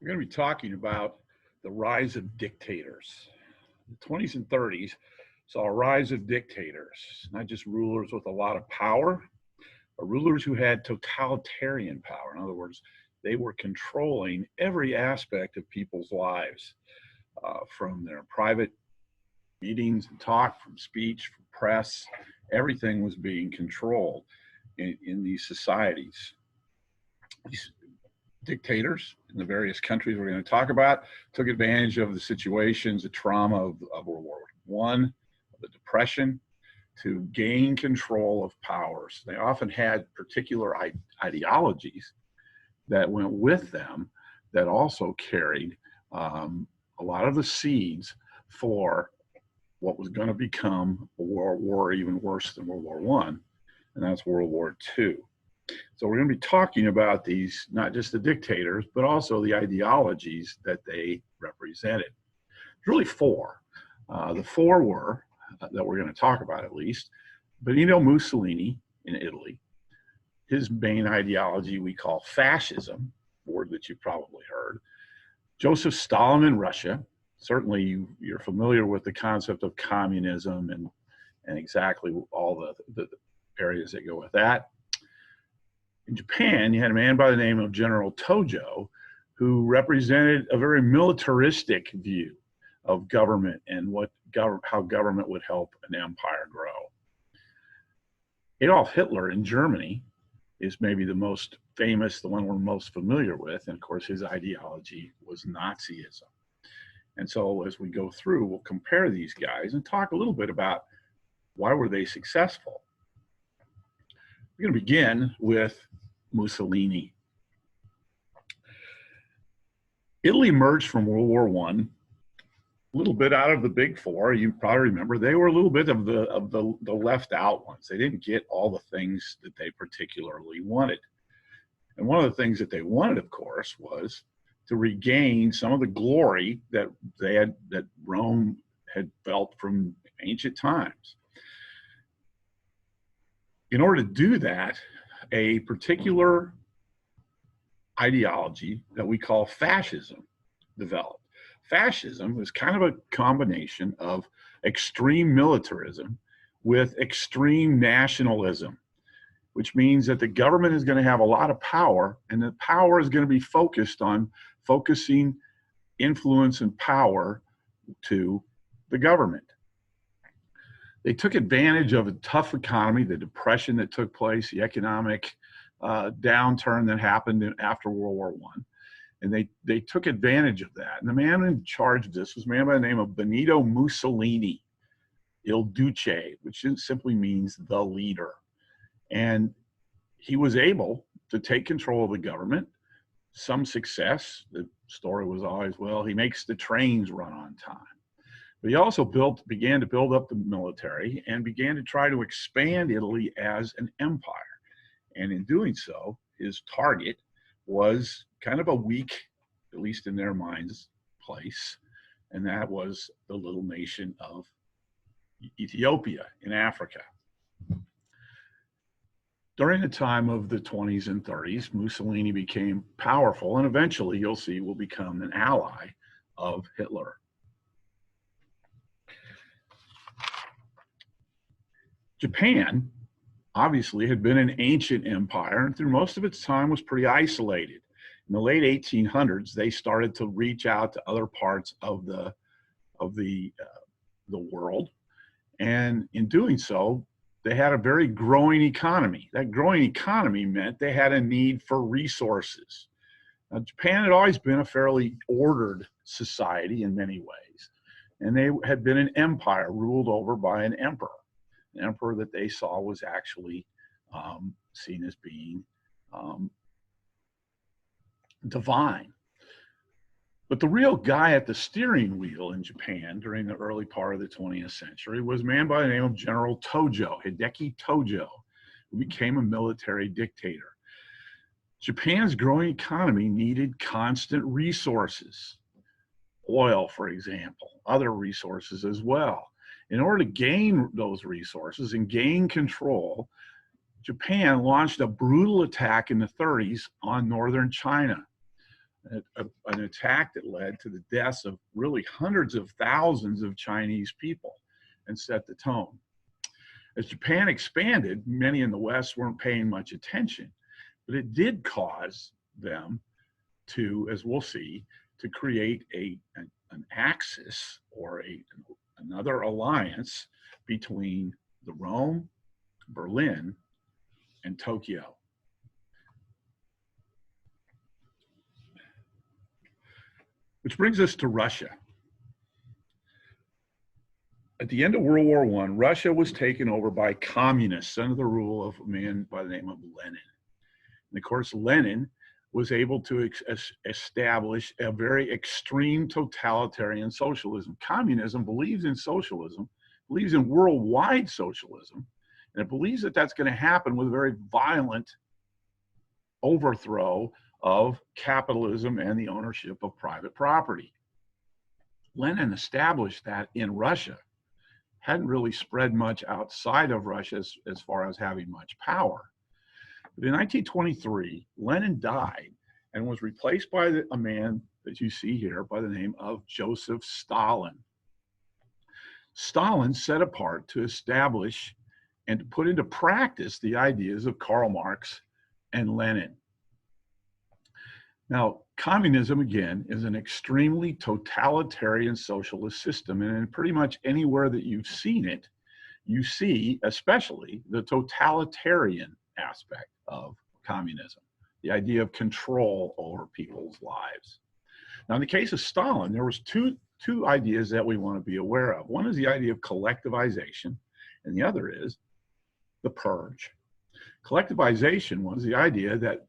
We're going to be talking about the rise of dictators. The 20s and 30s saw a rise of dictators, not just rulers with a lot of power, but rulers who had totalitarian power. In other words, they were controlling every aspect of people's lives, from their private meetings and talk, from speech, from press. Everything was being controlled in these societies. These dictators in the various countries we're going to talk about took advantage of the situations, the trauma of World War I, the Depression, to gain control of powers. They often had particular ideologies that went with them that also carried a lot of the seeds for what was going to become a world war even worse than World War I, and that's World War II. So we're going to be talking about these, not just the dictators, but also the ideologies that they represented. There's really four. The four were, that we're going to talk about at least, Benito Mussolini in Italy. His main ideology we call fascism, a word that you've probably heard. Joseph Stalin in Russia. Certainly you're familiar with the concept of communism and exactly all the areas that go with that. In Japan, you had a man by the name of General Tojo, who represented a very militaristic view of government and how government would help an empire grow. Adolf Hitler in Germany is maybe the most famous, the one we're most familiar with, and of course his ideology was Nazism. And so as we go through, we'll compare these guys and talk a little bit about why were they successful. We're going to begin with Mussolini. Italy emerged from World War I, a little bit out of the big four. You probably remember they were a little bit of the left out ones. They didn't get all the things that they particularly wanted. And one of the things that they wanted, of course, was to regain some of the glory that Rome had felt from ancient times. In order to do that, a particular ideology that we call fascism developed. Fascism is kind of a combination of extreme militarism with extreme nationalism, which means that the government is going to have a lot of power, and the power is going to be focused on focusing influence and power to the government. They took advantage of a tough economy, the depression that took place, the economic downturn that happened after World War I. And they took advantage of that. And the man in charge of this was a man by the name of Benito Mussolini, Il Duce, which simply means the leader. And he was able to take control of the government, some success. The story was always, well, he makes the trains run on time. But he also began to build up the military and began to try to expand Italy as an empire. And in doing so, his target was kind of a weak, at least in their minds, place, and that was the little nation of Ethiopia in Africa. During the time of the 20s and 30s, Mussolini became powerful, and eventually, you'll see, will become an ally of Hitler. Japan obviously had been an ancient empire, and through most of its time was pretty isolated. In the late 1800s, they started to reach out to other parts of the world, and in doing so, they had a very growing economy. That growing economy meant they had a need for resources. Now, Japan had always been a fairly ordered society in many ways, and they had been an empire ruled over by an emperor that they saw was actually seen as being divine. But the real guy at the steering wheel in Japan during the early part of the 20th century was a man by the name of General Tojo, Hideki Tojo, who became a military dictator. Japan's growing economy needed constant resources, oil, for example, other resources as well. In order to gain those resources and gain control, Japan launched a brutal attack in the 30s on northern China. an attack that led to the deaths of really hundreds of thousands of Chinese people and set the tone. As Japan expanded, many in the West weren't paying much attention, but it did cause them to, as we'll see, to create an axis or another alliance between the Rome, Berlin, and Tokyo. Which brings us to Russia. At the end of World War I, Russia was taken over by communists under the rule of a man by the name of Lenin. And of course, Lenin was able to establish a very extreme totalitarian socialism. Communism believes in socialism, believes in worldwide socialism, and it believes that that's going to happen with a very violent overthrow of capitalism and the ownership of private property. Lenin established that in Russia. Hadn't really spread much outside of Russia as far as having much power. But in 1923, Lenin died and was replaced by a man that you see here by the name of Joseph Stalin. Stalin set apart to establish and to put into practice the ideas of Karl Marx and Lenin. Now, communism, again, is an extremely totalitarian socialist system, and in pretty much anywhere that you've seen it, you see especially the totalitarian aspect of communism, the idea of control over people's lives. Now, in the case of Stalin, there was two ideas that we want to be aware of. One is the idea of collectivization, and the other is the purge. Collectivization was the idea that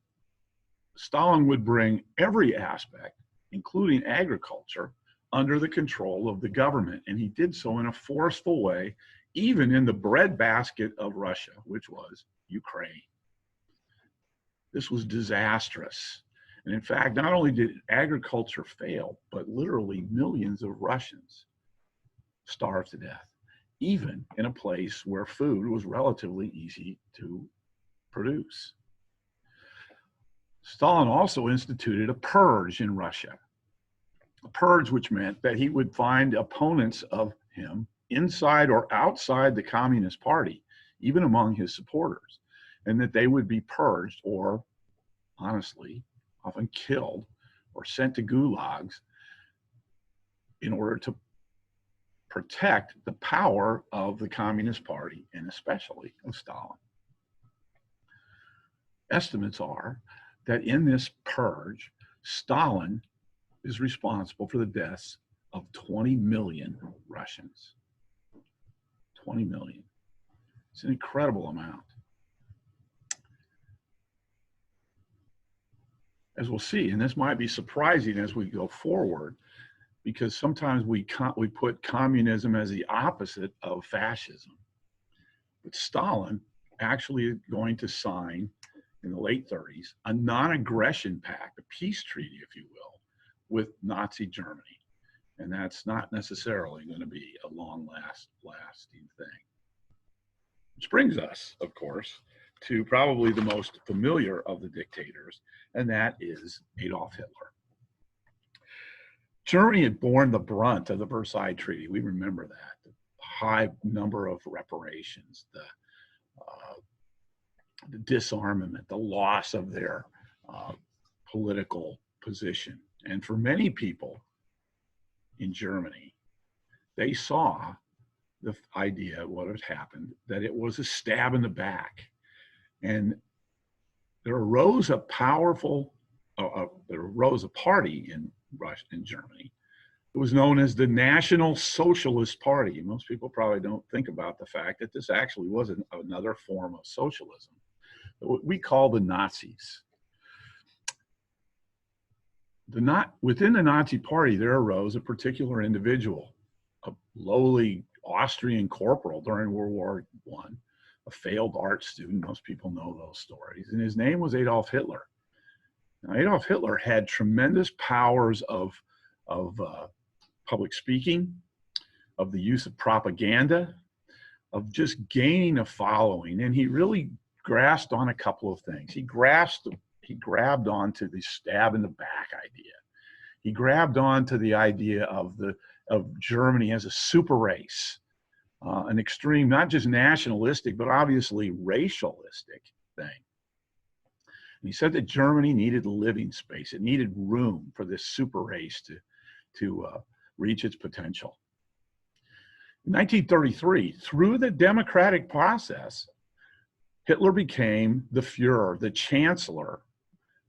Stalin would bring every aspect, including agriculture, under the control of the government. And he did so in a forceful way, even in the breadbasket of Russia, which was Ukraine. This was disastrous. And in fact, not only did agriculture fail, but literally millions of Russians starved to death, even in a place where food was relatively easy to produce. Stalin also instituted a purge in Russia, a purge which meant that he would find opponents of him inside or outside the Communist Party, even among his supporters, and that they would be purged or, honestly, often killed or sent to gulags in order to protect the power of the Communist Party and especially of Stalin. Estimates are that in this purge, Stalin is responsible for the deaths of 20 million Russians. 20 million. It's an incredible amount. As we'll see, and this might be surprising as we go forward, because sometimes we put communism as the opposite of fascism. But Stalin actually is going to sign in the late 30s, a non-aggression pact, a peace treaty, if you will, with Nazi Germany. And that's not necessarily going to be a long-lasting thing. Which brings us, of course, to probably the most familiar of the dictators, and that is Adolf Hitler. Germany had borne the brunt of the Versailles Treaty. We remember that. The high number of reparations, the disarmament, the loss of their political position. And for many people in Germany, they saw the idea of what had happened, that it was a stab in the back. And there arose a party in Russia, in Germany. It was known as the National Socialist Party. Most people probably don't think about the fact that this actually was another form of socialism, what we call the Nazis. Within the Nazi Party, there arose a particular individual, a lowly Austrian corporal during World War I, a failed art student. Most people know those stories. And his name was Adolf Hitler. Now, Adolf Hitler had tremendous powers of public speaking, of the use of propaganda, of just gaining a following. And he really grasped on a couple of things. He grabbed onto the stab in the back idea. He grabbed on to the idea of Germany as a super race, an extreme, not just nationalistic, but obviously racialistic thing. And he said that Germany needed living space. It needed room for this super race to reach its potential. In 1933, through the democratic process, Hitler became the Fuhrer, the chancellor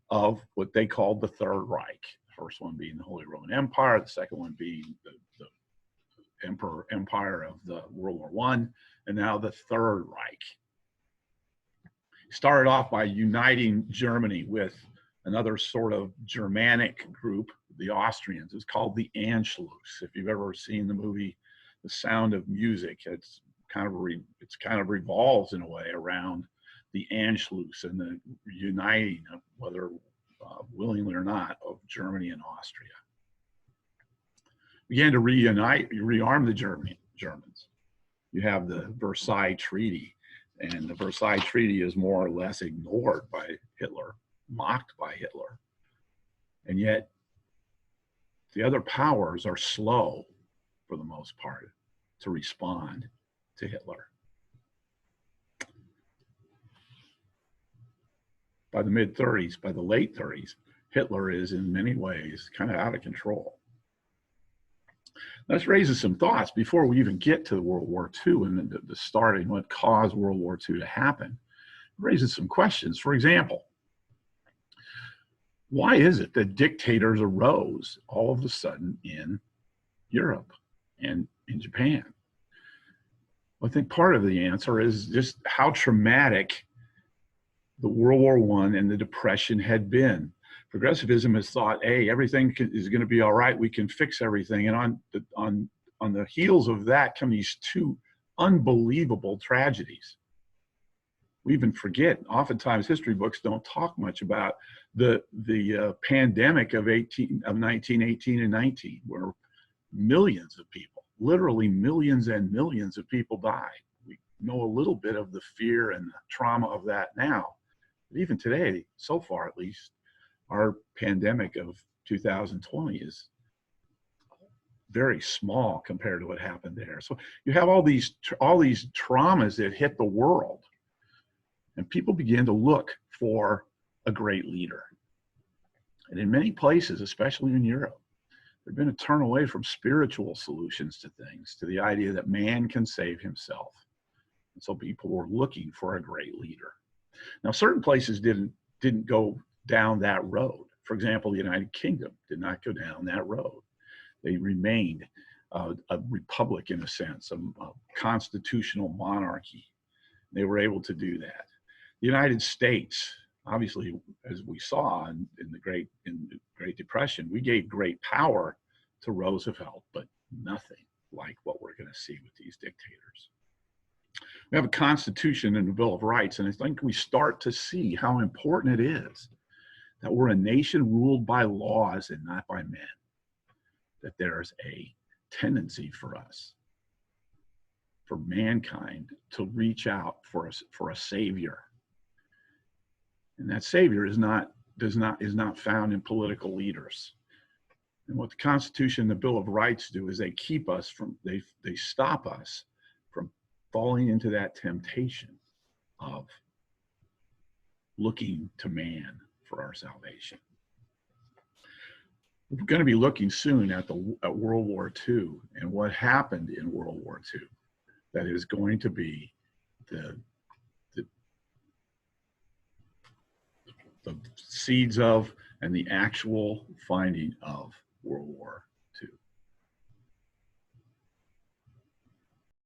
of what they called the Third Reich. The first one being the Holy Roman Empire, the second one being the empire of the World War I, and now the Third Reich. He started off by uniting Germany with another sort of Germanic group, the Austrians. It's called the Anschluss. If you've ever seen the movie The Sound of Music, it's kind of revolves in a way around the Anschluss and the uniting of, whether willingly or not, of Germany and Austria. Began to rearm the Germans. You have the Versailles Treaty, and the Versailles Treaty is more or less ignored by Hitler, mocked by Hitler. And yet the other powers are slow, for the most part, to respond to Hitler. By the mid-30s, by the late 30s, Hitler is in many ways kind of out of control. This raises some thoughts before we even get to World War II and the starting, what caused World War II to happen. It raises some questions. For example, why is it that dictators arose all of a sudden in Europe and in Japan? Well, I think part of the answer is just how traumatic the World War I and the Depression had been. Progressivism has thought, hey, everything is going to be all right. We can fix everything. And on the heels of that come these two unbelievable tragedies. We even forget, oftentimes history books don't talk much about the pandemic of 1918 and 19, where millions of people, literally millions and millions of people died. We know a little bit of the fear and the trauma of that now. But even today, so far at least, our pandemic of 2020 is very small compared to what happened there. So you have all these traumas that hit the world, and people begin to look for a great leader. And in many places, especially in Europe, there's been a turn away from spiritual solutions to things, to the idea that man can save himself. And so people were looking for a great leader. Now, certain places didn't go down that road. For example, the United Kingdom did not go down that road. They remained a republic in a sense, a constitutional monarchy. They were able to do that. The United States, obviously, as we saw in the Great Depression, we gave great power to Roosevelt, but nothing like what we're going to see with these dictators. We have a Constitution and a Bill of Rights, and I think we start to see how important it is that we're a nation ruled by laws and not by men, that there's a tendency for us, for mankind, to reach out for a savior. And that savior is not found in political leaders. And what the Constitution and the Bill of Rights do is they keep us from, they stop us from falling into that temptation of looking to man for our salvation. We're going to be looking soon at World War II and what happened in World War II. That is going to be the seeds of and the actual finding of World War II.